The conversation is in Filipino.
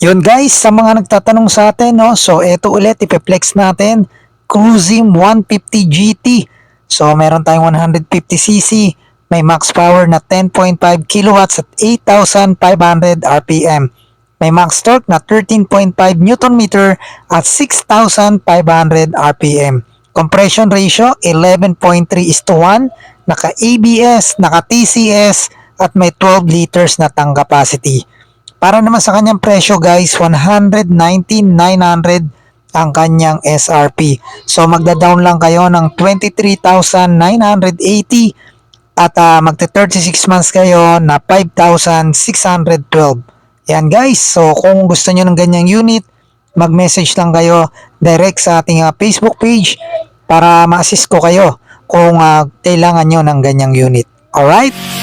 Yun guys, sa mga nagtatanong sa atin, no? So eto ulit, ipe-flex natin, Cruisim 150 GT. So meron tayong 150cc, may max power na 10.5 kilowatts at 8,500 RPM. May max torque na 13.5 Newton meter at 6,500 RPM. Compression ratio 11.3:1, naka ABS, naka TCS at may 12 liters na tank capacity. Para naman sa kanyang presyo guys, 119,900 ang kanyang SRP. So magda-down lang kayo ng 23,980 at magte 36 months kayo na 5,612. Yan guys, so kung gusto nyo ng ganyang unit, mag-message lang kayo direct sa ating Facebook page para ma-assist ko kayo kung kailangan nyo ng ganyang unit. Alright?